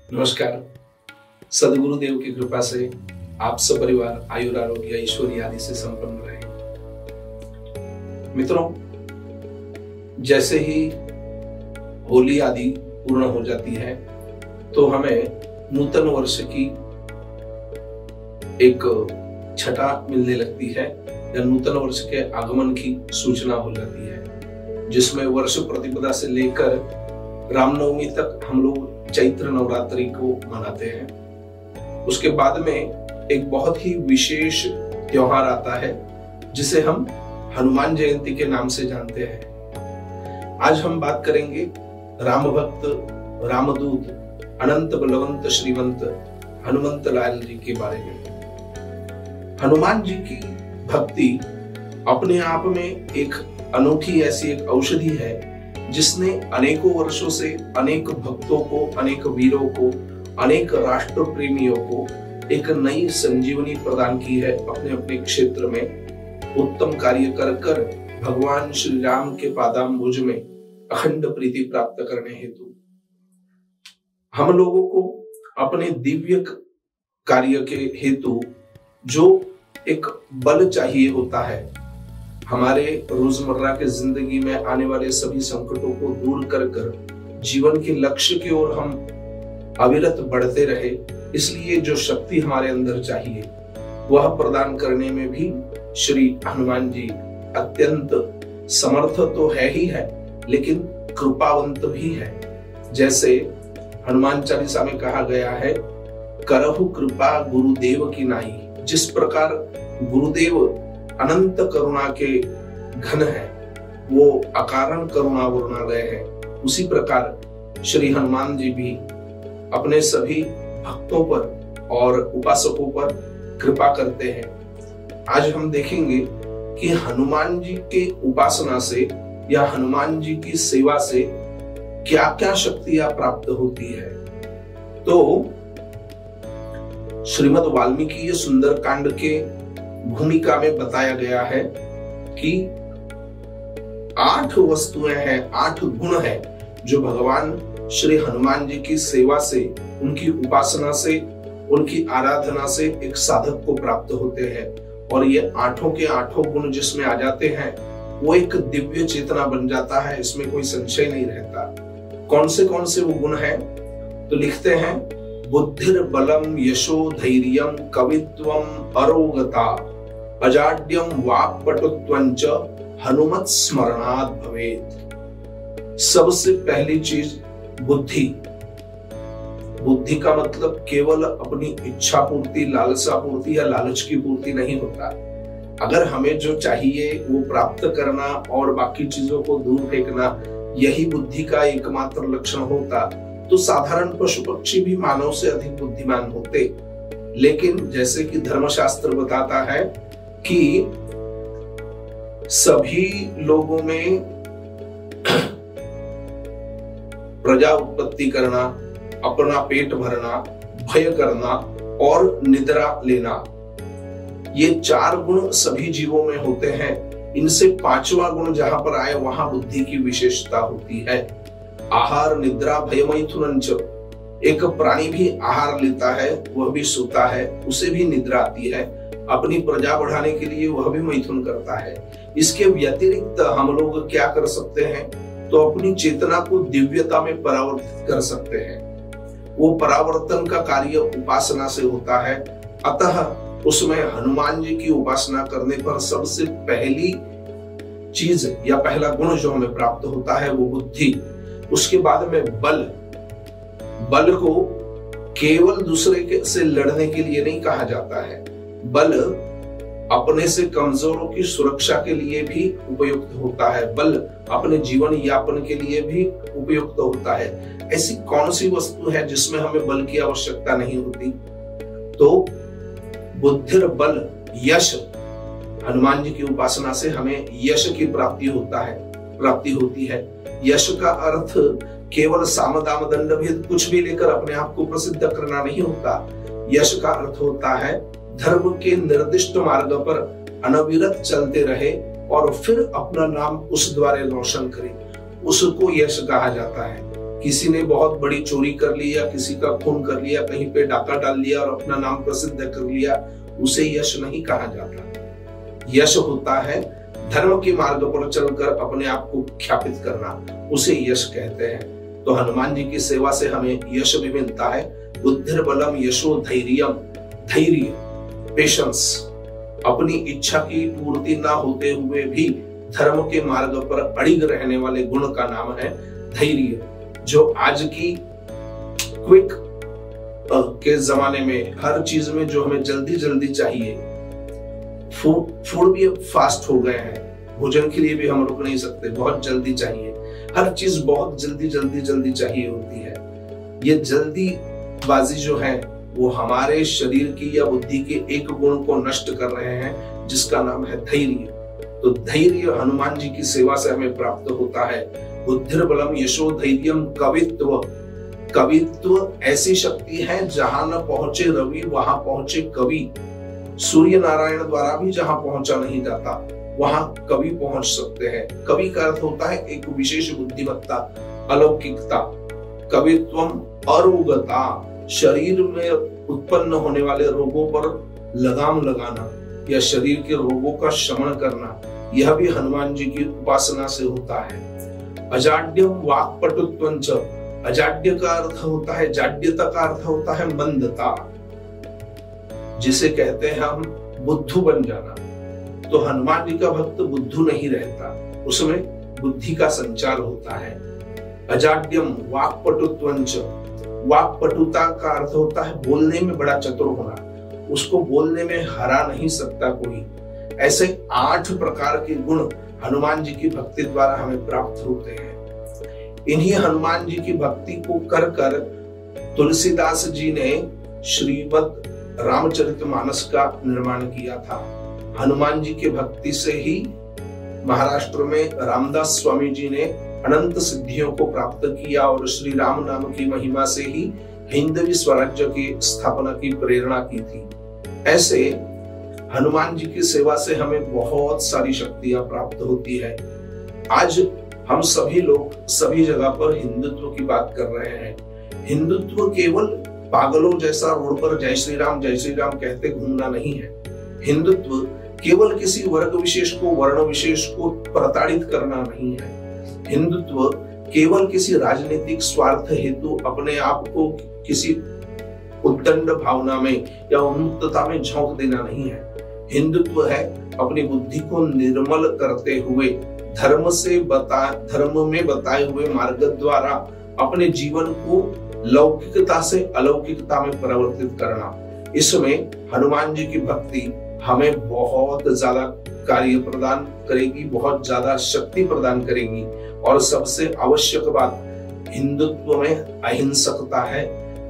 नमस्कार। सदगुरुदेव की कृपा से आप सब परिवार आयुर आरोग्य ईश्वरी आदि से संपन्न रहे। मित्रों, जैसे ही होली आदि पूर्ण हो जाती है तो हमें नूतन वर्ष की एक छटा मिलने लगती है या नूतन वर्ष के आगमन की सूचना हो जाती है, जिसमें वर्ष प्रतिपदा से लेकर रामनवमी तक हम लोग चैत्र नवरात्रि को मनाते हैं। उसके बाद में एक बहुत ही विशेष त्योहार आता है जिसे हम हनुमान जयंती के नाम से जानते हैं। आज हम बात करेंगे राम भक्त, रामदूत, अनंत बलवंत श्रीवंत हनुमंत लाल जी के बारे में। हनुमान जी की भक्ति अपने आप में एक अनूठी ऐसी एक औषधि है जिसने अनेकों वर्षों से अनेक भक्तों को, अनेक वीरों को, अनेक राष्ट्र प्रेमियों को एक नई संजीवनी प्रदान की है। अपने अपने क्षेत्र में उत्तम कार्य कर कर भगवान श्री राम के पादांबुज में अखंड प्रीति प्राप्त करने हेतु हम लोगों को अपने दिव्य कार्य के हेतु जो एक बल चाहिए होता है, हमारे रोजमर्रा के जिंदगी में आने वाले सभी संकटों को दूर कर कर जीवन के लक्ष्य की ओर हम अविरत बढ़ते रहे, इसलिए जो शक्ति हमारे अंदर चाहिए वह प्रदान करने में भी श्री हनुमान जी अत्यंत समर्थ तो है ही है, लेकिन कृपावंत भी है। जैसे हनुमान चालीसा में कहा गया है, करहु कृपा गुरुदेव की नाई। जिस प्रकार गुरुदेव अनंत करुणा के घन है, वो अकारण करुणा वर्णालय है, उसी प्रकार श्री हनुमान जी भी अपने सभी भक्तों पर और उपासकों पर कृपा करते हैं। आज हम देखेंगे कि हनुमान जी के उपासना से या हनुमान जी की सेवा से क्या क्या शक्तियां प्राप्त होती है। तो श्रीमद् वाल्मीकि सुंदरकांड के भूमिका में बताया गया है कि 8 वस्तुएं हैं, 8 गुण है जो भगवान श्री हनुमान जी की सेवा से, उनकी उपासना से, उनकी आराधना से एक साधक को प्राप्त होते हैं। और ये 8 के 8 गुण जिसमें आ जाते हैं वो एक दिव्य चेतना बन जाता है, इसमें कोई संशय नहीं रहता। कौन से वो गुण हैं? तो लिखते हैं, बुद्धिर बलम यशो धैर्यम कवित्वम अरोगता अजाड्यम वाक्पटुत्वंच हनुमत स्मरणात् भवेत्। सबसे पहली चीज बुद्धि। बुद्धि का मतलब केवल अपनी इच्छा पूर्ति, लालसा पूर्ति या लालच की पूर्ति नहीं होता। अगर हमें जो चाहिए वो प्राप्त करना और बाकी चीजों को दूर फेंकना यही बुद्धि का एकमात्र लक्षण होता तो साधारण पशु पक्षी भी मानव से अधिक बुद्धिमान होते। लेकिन जैसे कि धर्मशास्त्र बताता है कि सभी लोगों में प्रजा उत्पत्ति करना, अपना पेट भरना, भय करना और निद्रा लेना, ये 4 गुण सभी जीवों में होते हैं। इनसे 5वां गुण जहां पर आए वहां बुद्धि की विशेषता होती है। आहार निद्रा भय मैथुनंच। एक प्राणी भी आहार लेता है, वह भी सोता है, उसे भी निद्रा आती है। अपनी प्रजा बढ़ाने के लिए वह भी मैथुन करता है। इसके व्यतिरिक्त हम लोग क्या कर सकते हैं? तो अपनी चेतना को दिव्यता में परावर्तित कर सकते हैं। वो परावर्तन का कार्य उपासना से होता है। अतः उसमें हनुमान जी की उपासना करने पर सबसे पहली चीज या पहला गुण जो हमें प्राप्त होता है वो बुद्धि। उसके बाद में बल। बल को केवल दूसरे से लड़ने के लिए नहीं कहा जाता है, बल अपने से कमजोरों की सुरक्षा के लिए भी उपयुक्त होता है, बल अपने जीवन यापन के लिए भी उपयुक्त होता है। ऐसी कौन सी वस्तु है जिसमें हमें बल की आवश्यकता नहीं होती? तो बुद्धिर बल यश। हनुमान जी की उपासना से हमें यश की प्राप्ति होती है। यश का अर्थ केवल साम दाम दंड भेद कुछ भी लेकर अपने आप को प्रसिद्ध करना नहीं होता। यश का अर्थ होता है धर्म के निर्दिष्ट मार्ग पर अनविरत चलते रहे और फिर अपना नाम उस द्वारा रोशन करे, उसको यश कहा जाता है। किसी ने बहुत बड़ी चोरी कर ली या किसी का खून कर लिया, कहीं पे डाका डाल लिया और अपना नाम प्रसिद्ध कर लिया, उसे यश नहीं कहा जाता। यश होता है धर्म के मार्ग पर चलकर अपने आप को ख्यापित करना, उसे यश कहते हैं। तो हनुमान जी की सेवा से हमें यश भी मिलता है। बुद्धिर्बलम यशो धैर्यम, धैर्य, पेशेंस, अपनी इच्छा की पूर्ति ना होते हुए भी धर्म के मार्ग पर अड़िग रहने वाले गुण का नाम है धैर्य। जो आज की क्विक के जमाने में हर चीज में जो हमें जल्दी जल्दी चाहिए, फूड भी अब फास्ट हो गए हैं, भोजन के लिए भी हम रुक नहीं सकते, बहुत जल्दी चाहिए, हर चीज बहुत जल्दी जल्दी जल्दी चाहिए होती है। ये जल्दीबाजी जो है वो हमारे शरीर की या बुद्धि के एक गुण को नष्ट कर रहे हैं, जिसका नाम है धैर्य। तो धैर्य हनुमान जी की सेवा से हमें प्राप्त होता है। बुद्धिर्बलम यशो धैर्यम कवित्व, कवित्व ऐसी शक्ति है जहां न पहुंचे रवि वहां पहुंचे कवि। सूर्य नारायण द्वारा भी जहां पहुंचा नहीं जाता वहां कवि पहुंच सकते हैं। कवि का अर्थ होता है एक विशेष बुद्धिमत्ता, अलौकिकता। कवित्वम अरोगता, शरीर में उत्पन्न होने वाले रोगों पर लगाम लगाना या शरीर के रोगों का शमन करना, यह भी हनुमान जी की उपासना से होता है। अजाड्यम वाक्पटुत्वंच, अजाड्य का अर्थ होता है, जाड्यता का अर्थ होता है मंदता, जिसे कहते हैं हम बुद्धू बन जाना। तो हनुमान जी का भक्त बुद्धू नहीं रहता, उसमें बुद्धि का संचार होता है। अजाड्यम वाक्पटुत्वंच, वाक्पटुता का अर्थ होता है बोलने में बड़ा चतुर होना, उसको बोलने में हरा नहीं सकता कोई। ऐसे 8 प्रकार के गुण हनुमान जी की भक्ति द्वारा हमें प्राप्त होते हैं। इन्हीं हनुमान जी की भक्ति को कर कर तुलसीदास जी ने श्रीमद् रामचरितमानस का निर्माण किया था। हनुमान जी की भक्ति से ही महाराष्ट्र में रामदास स्वामी जी ने अनंत सिद्धियों को प्राप्त किया और श्री राम नाम की महिमा से ही हिंदवी स्वराज्य की स्थापना की प्रेरणा की थी। ऐसे हनुमान जी की सेवा से हमें बहुत सारी शक्तियां प्राप्त होती है। आज हम सभी लोग सभी जगह पर हिंदुत्व की बात कर रहे हैं। हिंदुत्व केवल पागलों जैसा रोड पर जय श्री राम कहते घूमना नहीं है। हिंदुत्व केवल किसी वर्ग विशेष को, वर्ण विशेष को प्रताड़ित करना नहीं है। हिंदुत्व केवल किसी राजनीतिक स्वार्थ हेतु अपने आप को किसी उद्दंड भावना में या उन्मुक्तता में झोंक देना नहीं है। हिंदुत्व है अपनी बुद्धि को निर्मल करते हुए धर्म में बताए हुए मार्ग द्वारा अपने जीवन को लौकिकता से अलौकिकता में परिवर्तित करना। इसमें हनुमान जी की भक्ति हमें बहुत ज्यादा कार्य प्रदान करेगी, बहुत ज्यादा शक्ति प्रदान करेगी। और सबसे आवश्यक बात, हिंदुत्व में अहिंसकता है,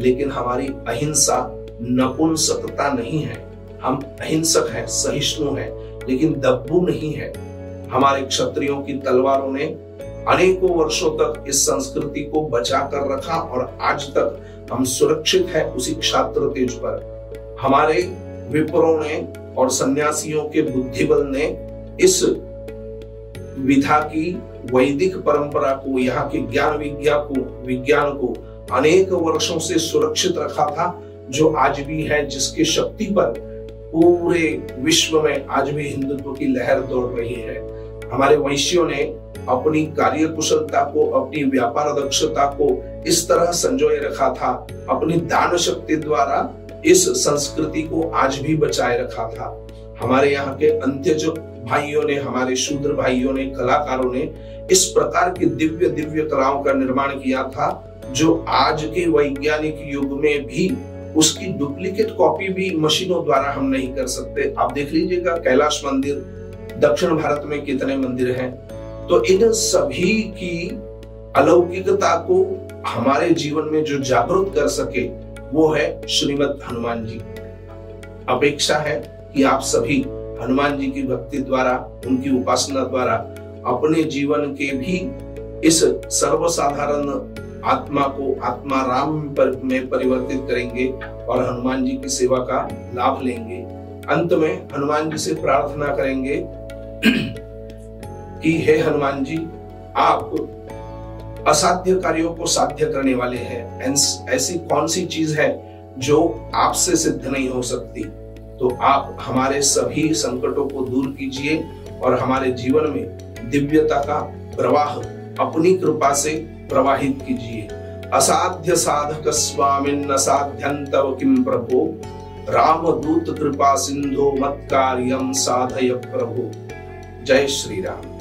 लेकिन हमारी अहिंसा नपुंसकता नहीं है। हम अहिंसक हैं, सहिष्णु हैं, लेकिन दब्बू नहीं है। हमारे क्षत्रियों की तलवारों ने अनेकों वर्षों तक इस संस्कृति को बचा कर रखा और आज तक हम सुरक्षित हैं उसी क्षात्र तेज पर। हमारे विप्रों ने और सन्यासियों के बुद्धिबल ने इस विधा की वैदिक परंपरा को, यहाँ के ज्ञान विज्ञान को अनेक वर्षों से सुरक्षित रखा था, जो आज भी है, जिसकी शक्ति पर पूरे विश्व में आज भी हिंदुत्व की लहर दौड़ रही है। हमारे वैश्यों ने अपनी कार्य कुशलता को, अपनी व्यापार दक्षता को इस तरह संजोए रखा था, अपनी दान शक्ति द्वारा इस संस्कृति को आज भी बचाए रखा था। हमारे यहाँ के अंत्यज भाइयों ने, हमारे शूद्र भाइयों ने, कलाकारों ने इस प्रकार की दिव्य दिव्य कलाओं का निर्माण किया था, जो आज के वैज्ञानिक युग में भी उसकी डुप्लीकेट कॉपी भी मशीनों द्वारा हम नहीं कर सकते। आप देख लीजिएगा कैलाश मंदिर, दक्षिण भारत में कितने मंदिर हैं। तो इन सभी की अलौकिकता को हमारे जीवन में जो जागरूक कर सके वो है श्रीमद् हनुमान जी। अपेक्षा है कि आप सभी हनुमान जी की भक्ति द्वारा, उनकी उपासना द्वारा अपने जीवन के भी इस सर्वसाधारण आत्मा को आत्मा राम में परिवर्तित करेंगे और हनुमान जी की सेवा का लाभ लेंगे। अंत में हनुमान जी से प्रार्थना करेंगे कि हे हनुमान जी, आप असाध्य कार्यों को साध्य करने वाले हैं। ऐसी कौन सी चीज है जो आपसे सिद्ध नहीं हो सकती? तो आप हमारे सभी संकटों को दूर कीजिए और हमारे जीवन में दिव्यता का प्रवाह अपनी कृपा से प्रवाहित कीजिए। असाध्य साधक स्वामिन् असाध्यं तव किं प्रभो, रामदूत कृपा सिंधो मत्कार्यं साधय प्रभो। जय श्री राम।